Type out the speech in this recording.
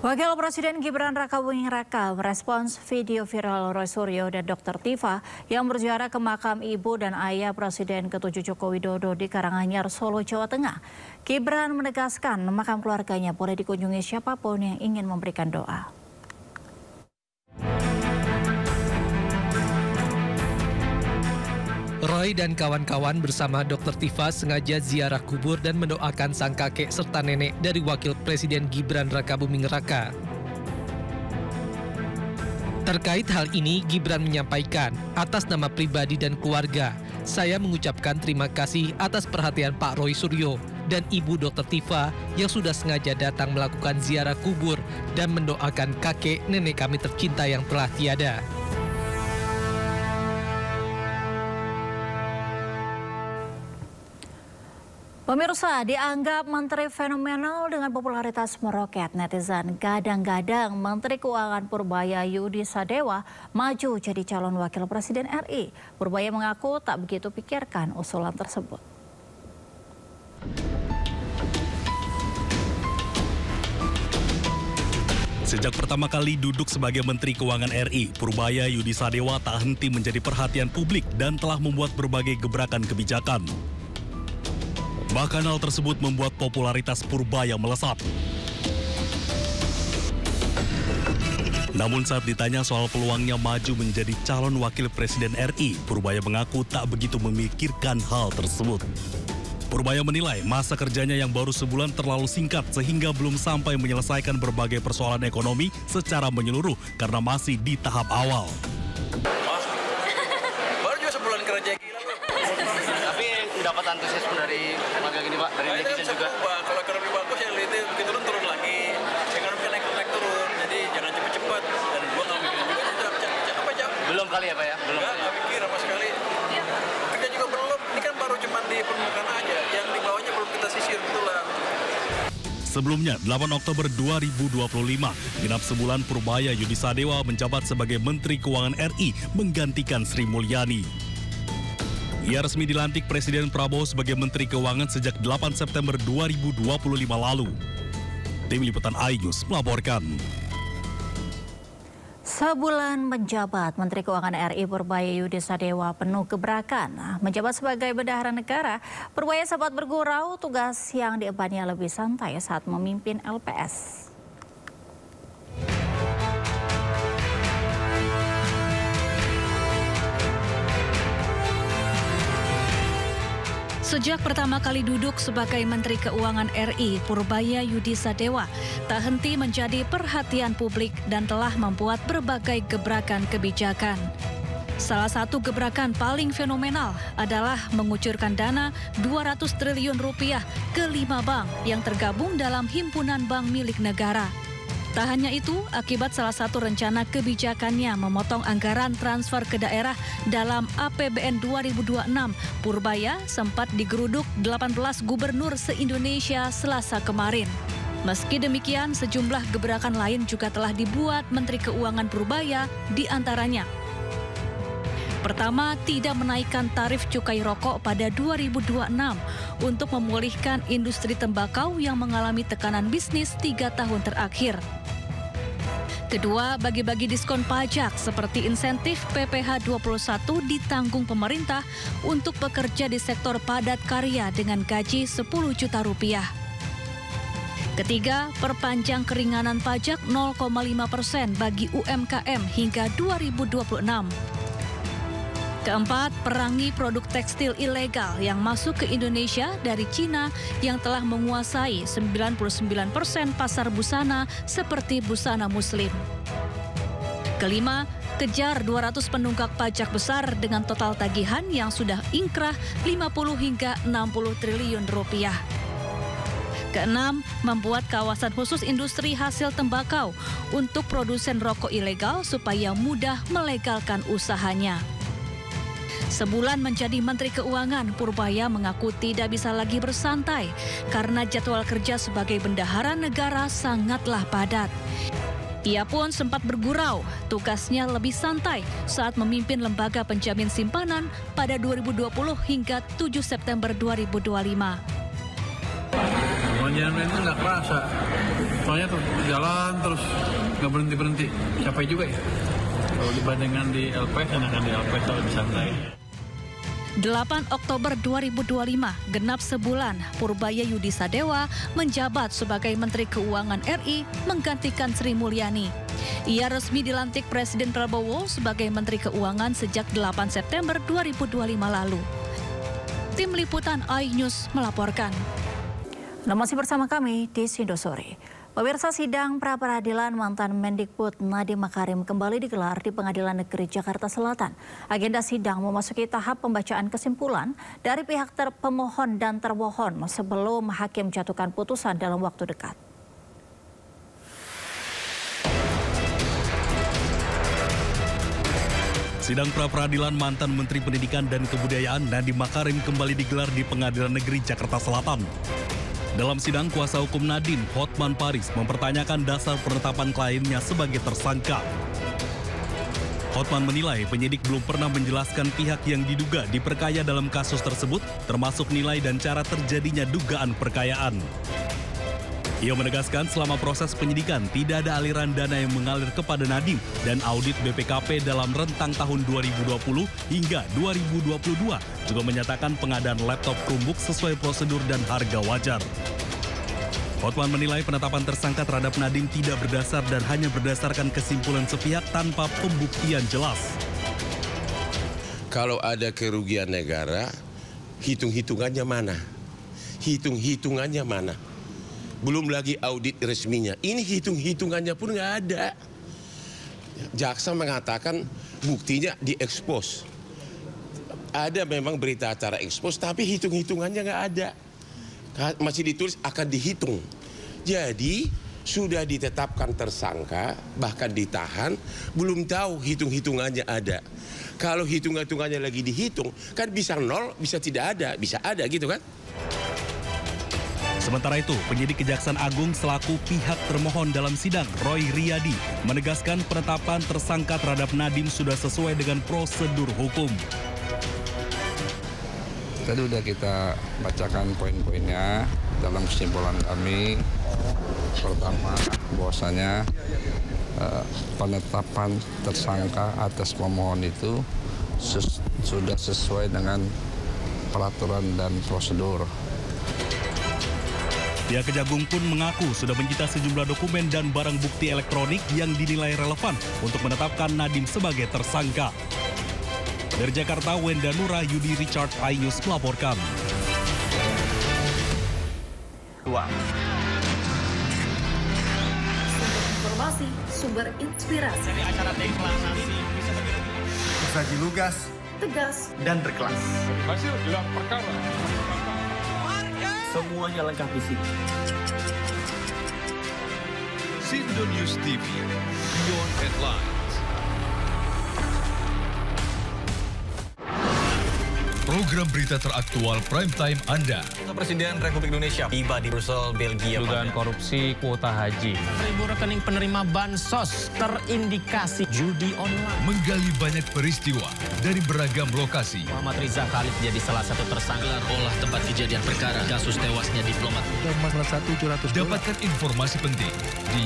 Wakil Presiden Gibran Rakabuming Raka merespons video viral Roy Suryo dan Dr. Tifa yang berziarah ke makam ibu dan ayah Presiden ke-7 Joko Widodo di Karanganyar, Solo, Jawa Tengah. Gibran menegaskan makam keluarganya boleh dikunjungi siapapun yang ingin memberikan doa. Roy dan kawan-kawan bersama Dr. Tifa sengaja ziarah kubur dan mendoakan sang kakek serta nenek dari Wakil Presiden Gibran Rakabuming Raka. Terkait hal ini, Gibran menyampaikan, atas nama pribadi dan keluarga, saya mengucapkan terima kasih atas perhatian Pak Roy Suryo dan Ibu Dr. Tifa yang sudah sengaja datang melakukan ziarah kubur dan mendoakan kakek nenek kami tercinta yang telah tiada. Pemirsa, dianggap menteri fenomenal dengan popularitas meroket, netizen gadang-gadang Menteri Keuangan Purbaya Yudi Sadewa maju jadi calon wakil presiden RI. Purbaya mengaku tak begitu pikirkan usulan tersebut. Sejak pertama kali duduk sebagai Menteri Keuangan RI, Purbaya Yudi Sadewa tak henti menjadi perhatian publik dan telah membuat berbagai gebrakan kebijakan. Bahkan hal tersebut membuat popularitas Purbaya melesat. Namun saat ditanya soal peluangnya maju menjadi calon wakil presiden RI, Purbaya mengaku tak begitu memikirkan hal tersebut. Purbaya menilai masa kerjanya yang baru sebulan terlalu singkat sehingga belum sampai menyelesaikan berbagai persoalan ekonomi secara menyeluruh karena masih di tahap awal. Baru juga sebulan kerja gila loh. Tapi dapat antusiasme dari warga gini Pak, dari netizen juga. Kalau ekonomi bagus ya itu begitu turun lagi. Ekonomi kan naik turun, jadi jangan cepet-cepet. Dan gua nggak mikirin juga apa jam. Belum kali ya Pak ya? Belum. Nggak mikir sama sekali. Kerja juga belum. Ini kan baru cuma di permukaan aja. Yang di bawahnya belum kita sisir betulan. Sebelumnya, 8 Oktober 2025, genap sebulan Purbaya Yudi Sadewa menjabat sebagai Menteri Keuangan RI menggantikan Sri Mulyani. Ia resmi dilantik Presiden Prabowo sebagai Menteri Keuangan sejak 8 September 2025 lalu. Tim Liputan iNews melaporkan. Sebulan menjabat, Menteri Keuangan RI Purbaya Yudi Sadewa penuh gebrakan. Menjabat sebagai bendahara negara, Purbaya sempat bergurau tugas yang diembannya lebih santai saat memimpin LPS. Sejak pertama kali duduk sebagai Menteri Keuangan RI, Purbaya Yudi Sadewa tak henti menjadi perhatian publik dan telah membuat berbagai gebrakan kebijakan. Salah satu gebrakan paling fenomenal adalah mengucurkan dana 200 triliun rupiah ke 5 bank yang tergabung dalam himpunan bank milik negara. Tak hanya itu, akibat salah satu rencana kebijakannya memotong anggaran transfer ke daerah dalam APBN 2026, Purbaya sempat digeruduk 18 gubernur se-Indonesia Selasa kemarin. Meski demikian, sejumlah gebrakan lain juga telah dibuat Menteri Keuangan Purbaya, di antaranya. Pertama, tidak menaikkan tarif cukai rokok pada 2026 untuk memulihkan industri tembakau yang mengalami tekanan bisnis 3 tahun terakhir. Kedua, bagi-bagi diskon pajak seperti insentif PPh 21 ditanggung pemerintah untuk pekerja di sektor padat karya dengan gaji 10 juta rupiah. Ketiga, perpanjang keringanan pajak 0,5% bagi UMKM hingga 2026. Keempat, perangi produk tekstil ilegal yang masuk ke Indonesia dari Cina yang telah menguasai 99% pasar busana seperti busana muslim. Kelima, kejar 200 penunggak pajak besar dengan total tagihan yang sudah ingkrah 50 hingga 60 triliun rupiah. Keenam, membuat kawasan khusus industri hasil tembakau untuk produsen rokok ilegal supaya mudah melegalkan usahanya. Sebulan menjadi Menteri Keuangan, Purbaya mengaku tidak bisa lagi bersantai karena jadwal kerja sebagai bendahara negara sangatlah padat. Ia pun sempat bergurau, tugasnya lebih santai saat memimpin lembaga penjamin simpanan pada 2020 hingga 7 September 2025. Penjamin itu nggak kerasa. Soalnya tuh jalan terus nggak berhenti-berhenti, capek juga ya. Kalau dibandingkan di LPS, enakan di LPS lebih santai. 8 Oktober 2025, genap sebulan, Purbaya Yudi Sadewa menjabat sebagai Menteri Keuangan RI menggantikan Sri Mulyani. Ia resmi dilantik Presiden Prabowo sebagai Menteri Keuangan sejak 8 September 2025 lalu. Tim Liputan iNews melaporkan. Nah, masih bersama kami di Sindosore. Pemirsa, sidang pra-peradilan mantan Mendikbud Nadiem Makarim kembali digelar di Pengadilan Negeri Jakarta Selatan. Agenda sidang memasuki tahap pembacaan kesimpulan dari pihak pemohon dan termohon sebelum hakim jatuhkan putusan dalam waktu dekat. Sidang pra-peradilan mantan Menteri Pendidikan dan Kebudayaan Nadiem Makarim kembali digelar di Pengadilan Negeri Jakarta Selatan. Dalam sidang, kuasa hukum Nadiem, Hotman Paris, mempertanyakan dasar penetapan kliennya sebagai tersangka. Hotman menilai penyidik belum pernah menjelaskan pihak yang diduga diperkaya dalam kasus tersebut, termasuk nilai dan cara terjadinya dugaan perkayaan. Ia menegaskan selama proses penyidikan tidak ada aliran dana yang mengalir kepada Nadiem dan audit BPKP dalam rentang tahun 2020 hingga 2022 juga menyatakan pengadaan laptop Chromebook sesuai prosedur dan harga wajar. Hotman menilai penetapan tersangka terhadap Nadiem tidak berdasar dan hanya berdasarkan kesimpulan sepihak tanpa pembuktian jelas. Kalau ada kerugian negara, hitung-hitungannya mana? Hitung-hitungannya mana? Belum lagi audit resminya. Ini hitung-hitungannya pun nggak ada. Jaksa mengatakan buktinya diekspos. Ada memang berita acara ekspos, tapi hitung-hitungannya nggak ada. Masih ditulis akan dihitung. Jadi sudah ditetapkan tersangka, bahkan ditahan, belum tahu hitung-hitungannya ada. Kalau hitung-hitungannya lagi dihitung, kan bisa nol, bisa tidak ada, bisa ada gitu kan. Sementara itu, penyidik Kejaksaan Agung selaku pihak termohon dalam sidang, Roy Riyadi, menegaskan penetapan tersangka terhadap Nadiem sudah sesuai dengan prosedur hukum. Tadi sudah kita bacakan poin-poinnya dalam kesimpulan kami. Pertama, bahwasanya penetapan tersangka atas pemohon itu sudah sesuai dengan peraturan dan prosedur. Pihak Kejagung pun mengaku sudah menyita sejumlah dokumen dan barang bukti elektronik yang dinilai relevan untuk menetapkan Nadiem sebagai tersangka. Dari Jakarta, Wenda Nura, Yudi Richard, iNews melaporkan. Sumber informasi, sumber inspirasi. Dari acara deklarasi tersaji lugas, tegas, dan berkelas. Hasil gelar perkara. semuanya lengkap di sini. Sindo News TV, Beyond Headlines. Program berita teraktual prime time Anda. Presiden Republik Indonesia tiba di Brussel, Belgia. Dugaan korupsi kuota haji. 1.000 rekening penerima bansos terindikasi judi online. Menggali banyak peristiwa dari beragam lokasi. Muhammad Riza Khalid jadi salah satu tersangka. Olah tempat kejadian perkara kasus tewasnya diplomat. Dapatkan informasi penting di